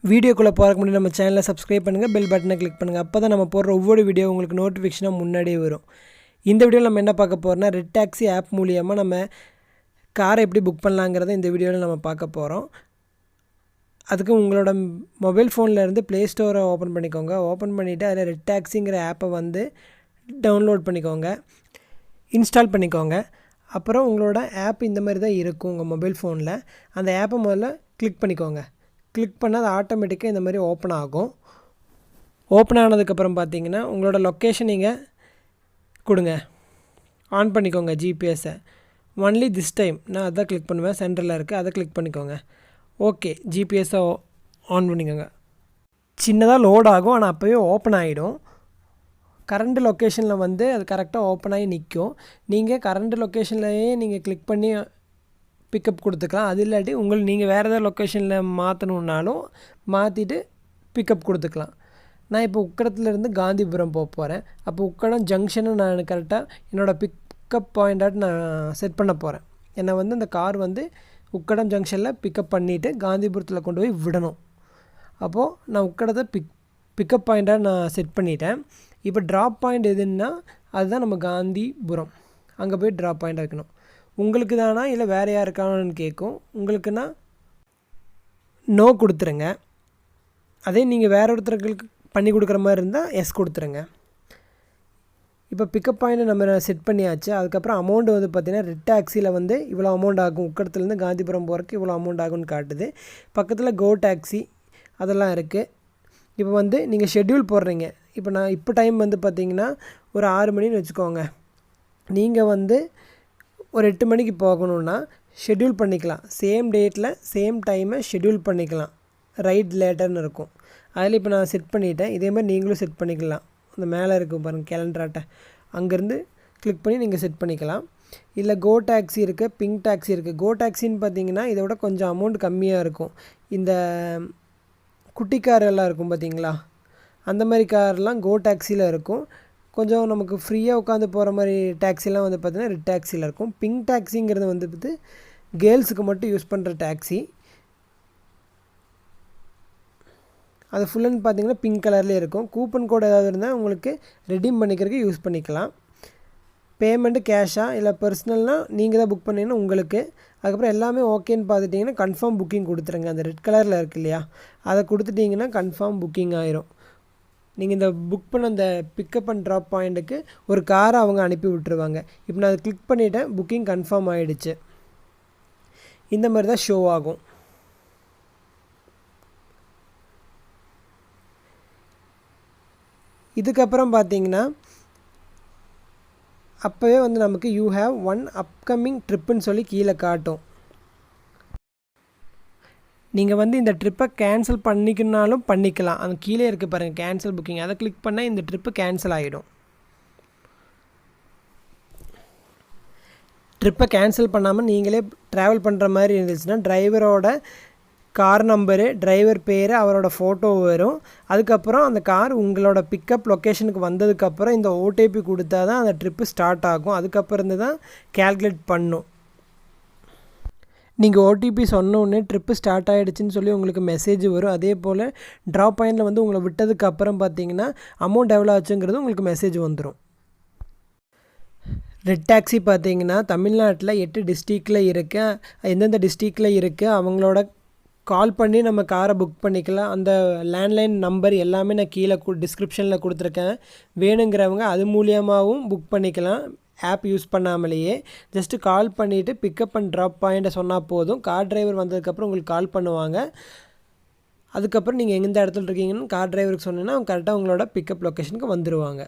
வீடியோக்குள்ளே போகிறதுக்கு முன்னாடி நம்ம சேனலை சப்ஸ்கிரைப் பண்ணுங்கள், பெல் பட்டனை கிளிக் பண்ணுங்கள். அப்போ தான் நம்ம போடுற ஒவ்வொரு வீடியோ உங்களுக்கு நோட்டிஃபிகேஷனாக முன்னாடியே வரும். இந்த வீடியோவில் நம்ம என்ன பார்க்க போகிறோம்னா, ரெட் டாக்ஸி ஆப் மூலியமாக நம்ம காரை எப்படி புக் பண்ணலாங்கிறத இந்த வீடியோவில் நம்ம பார்க்க போகிறோம். அதுக்கு உங்களோட மொபைல் ஃபோனில் இருந்து ப்ளே ஸ்டோரை ஓப்பன் பண்ணிக்கோங்க. ஓப்பன் பண்ணிவிட்டு அதில் ரெட் டாக்ஸிங்கிற ஆப்பை வந்து டவுன்லோட் பண்ணிக்கோங்க, இன்ஸ்டால் பண்ணிக்கோங்க. அப்புறம் உங்களோட ஆப் இந்த மாதிரி தான் இருக்கும் உங்கள் மொபைல் ஃபோனில். அந்த ஆப்பை முதல்ல கிளிக் பண்ணிக்கோங்க. கிளிக் பண்ணால் அது ஆட்டோமேட்டிக்காக இந்த மாதிரி ஓப்பன் ஆகும். ஓப்பன் ஆனதுக்கப்புறம் பார்த்தீங்கன்னா உங்களோட லொக்கேஷன் நீங்கள் கொடுங்க, ஆன் பண்ணிக்கோங்க ஜிபிஎஸ்ஸை. ஒன்லி திஸ் டைம் நான் அதான் கிளிக் பண்ணுவேன், சென்டரில் இருக்குது, அதை கிளிக் பண்ணிக்கோங்க. ஓகே, ஜிபிஎஸ்ஸை ஆன் பண்ணிக்கோங்க. சின்னதாக லோட் ஆகும், ஆனால் அப்போவே ஓப்பன் ஆகிடும். கரண்ட் லொக்கேஷனில் வந்து அது கரெக்டாக ஓப்பன் ஆகி நிற்கும். நீங்கள் கரண்ட் லொக்கேஷன்லையே நீங்கள் கிளிக் பண்ணி பிக்கப் கொடுத்துக்கலாம். அது இல்லாட்டி நீங்கள் வேறு ஏதாவது லொக்கேஷனில் மாற்றணுன்னாலும் மாற்றிட்டு பிக்கப் கொடுத்துக்கலாம். நான் இப்போ உக்கடத்துலேருந்து காந்திபுரம் போக போகிறேன். அப்போ உக்கடம் ஜங்ஷனை நான் கரெக்டாக என்னோடய பிக்கப் பாயிண்டாக நான் செட் பண்ண போகிறேன். என்னை வந்து அந்த கார் வந்து உக்கடம் ஜங்ஷனில் பிக்கப் பண்ணிவிட்டு காந்திபுரத்தில் கொண்டு போய் விடணும். அப்போது நான் உக்கடத்தை பிக்கப் பாயிண்டாக நான் செட் பண்ணிட்டேன். இப்போ ட்ராப் பாயிண்ட் எதுன்னா அதுதான் நம்ம காந்திபுரம், அங்கே போய் ட்ராப் பாயிண்டாக வைக்கணும். உங்களுக்கு தானா இல்லை வேறு யாருக்கானு கேட்கும். உங்களுக்குன்னா நோ கொடுத்துருங்க. அதே நீங்கள் வேறு ஒருத்தர்களுக்கு பண்ணி கொடுக்குற மாதிரி இருந்தால் எஸ் கொடுத்துருங்க. இப்போ பிக்கப் பாயிண்ட்டை நம்ம செட் பண்ணியாச்சு. அதுக்கப்புறம் அமௌண்ட் வந்து பார்த்திங்கன்னா ரெட் டாக்ஸியில் வந்து இவ்வளோ அமௌண்ட் ஆகும், உக்கடத்துலேருந்து காந்திபுரம் போகிறதுக்கு இவ்வளோ அமௌண்ட் ஆகும்னு காட்டுது. பக்கத்தில் கோ டாக்ஸி அதெல்லாம் இருக்குது. இப்போ வந்து நீங்கள் ஷெட்யூல் போடுறீங்க. இப்போ டைம் வந்து பார்த்திங்கன்னா ஒரு 6 மணின்னு வச்சுக்கோங்க. நீங்கள் வந்து ஒரு 8 மணிக்கு போகணுன்னா ஷெட்யூல் பண்ணிக்கலாம். சேம் டேட்டில் சேம் டைமை ஷெட்யூல் பண்ணிக்கலாம். ரைட் லேட்டர்னு இருக்கும். அதில் இப்போ நான் செட் பண்ணிவிட்டேன். இதே மாதிரி நீங்களும் செட் பண்ணிக்கலாம். அந்த மேலே இருக்கும் பாருங்கள் கேலண்டராட்டை, அங்கேருந்து கிளிக் பண்ணி நீங்கள் செட் பண்ணிக்கலாம். இல்லை கோ டாக்ஸி இருக்குது, பிங்க் டாக்ஸி இருக்குது. கோ டாக்ஸின்னு பார்த்தீங்கன்னா இதை விட கொஞ்சம் அமௌண்ட் கம்மியாக இருக்கும். இந்த குட்டி கார் எல்லாம் இருக்கும் பார்த்தீங்களா, அந்த மாதிரி கார்லாம் கோ டாக்ஸியில் இருக்கும். கொஞ்சம் நமக்கு ஃப்ரீயாக உட்காந்து போகிற மாதிரி டாக்ஸிலாம் வந்து பார்த்திங்கன்னா ரெட் டாக்ஸியில் இருக்கும். பிங்க் டாக்ஸிங்கிறது வந்து பார்த்து கேர்ள்ஸுக்கு மட்டும் யூஸ் பண்ணுற டாக்ஸி. அது ஃபுல்லுன்னு பார்த்திங்கன்னா பிங்க் கலர்லேயே இருக்கும். கூப்பன் கோட் ஏதாவது இருந்தால் உங்களுக்கு ரெடீம் பண்ணிக்கிறதுக்கு யூஸ் பண்ணிக்கலாம். பேமெண்ட்டு கேஷாக இல்லை பர்சனல்னால் நீங்கள் தான் புக் பண்ணிங்கன்னா உங்களுக்கு. அதுக்கப்புறம் எல்லாமே ஓகேன்னு பார்த்துட்டிங்கன்னா கன்ஃபார்ம் புக்கிங் கொடுத்துருங்க. அந்த ரெட் கலரில் இருக்குது இல்லையா, அதை கொடுத்துட்டிங்கன்னா கன்ஃபார்ம் புக்கிங் ஆயிரும். நீங்கள் இந்த புக் பண்ண அந்த பிக்கப் அண்ட் ட்ராப் பாயிண்ட்டுக்கு ஒரு காரை அவங்க அனுப்பி விட்டுருவாங்க. இப்போ நான் அதை கிளிக் பண்ணிவிட்டேன், புக்கிங் கன்ஃபார்ம் ஆகிடுச்சு. இந்த மாதிரி தான் ஷோ ஆகும். இதுக்கப்புறம் பார்த்தீங்கன்னா அப்போவே வந்து நமக்கு யூ ஹேவ் ஒன் அப்கமிங் ட்ரிப்புன்னு சொல்லி கீழே காட்டும். நீங்கள் வந்து இந்த ட்ரிப்பை கேன்சல் பண்ணிக்கணுனாலும் பண்ணிக்கலாம். அந்த கீழே இருக்குது பாருங்கள் கேன்சல் புக்கிங், அதை கிளிக் பண்ணால் இந்த ட்ரிப்பு கேன்சல் ஆகிடும். ட்ரிப்பை கேன்சல் பண்ணாமல் நீங்களே ட்ராவல் பண்ணுற மாதிரி இருந்துச்சுன்னா டிரைவரோட கார் நம்பரு, டிரைவர் பேர், அவரோட ஃபோட்டோ வரும். அதுக்கப்புறம் அந்த கார் உங்களோட பிக்கப் லொக்கேஷனுக்கு வந்ததுக்கப்புறம் இந்த ஓடிபி கொடுத்தா தான் அந்த ட்ரிப்பு ஸ்டார்ட் ஆகும். அதுக்கப்புறம் தான் கேல்குலேட் பண்ணும். நீங்கள் ஓடிபி சொன்னோடனே ட்ரிப்பு ஸ்டார்ட் ஆகிடுச்சின்னு சொல்லி உங்களுக்கு மெசேஜ் வரும். அதே போல் ட்ராப் பாயிண்டில் வந்து உங்களை விட்டதுக்கப்புறம் பார்த்தீங்கன்னா அமௌண்ட் எவ்வளோ ஆச்சுங்கிறது உங்களுக்கு மெசேஜ் வந்துடும். ரெட் டாக்ஸி பார்த்தீங்கன்னா தமிழ்நாட்டில் 8 டிஸ்ட்ரிக்டில் இருக்குது. எந்தெந்த டிஸ்ட்ரிக்டில் இருக்குது அவங்களோட கால் பண்ணி நம்ம காரை புக் பண்ணிக்கலாம். அந்த லேண்ட்லைன் நம்பர் எல்லாமே நான் கீழே டிஸ்கிரிப்ஷனில் கொடுத்துருக்கேன். வேணுங்கிறவங்க அது மூலியமாகவும் புக் பண்ணிக்கலாம். ஆப் யூஸ் பண்ணாமலேயே ஜஸ்ட்டு கால் பண்ணிவிட்டு பிக்கப் அண்ட் ட்ராப் பாயிண்ட்டை சொன்னால் போதும். கார் டிரைவர் வந்ததுக்கப்புறம் உங்களுக்கு கால் பண்ணுவாங்க. அதுக்கப்புறம் நீங்கள் எந்த இடத்துல இருக்கீங்கன்னு கார் டிரைவருக்கு சொன்னீங்கன்னா அவங்க கரெக்டாக உங்களோட பிக்கப் லொக்கேஷனுக்கு வந்துடுவாங்க.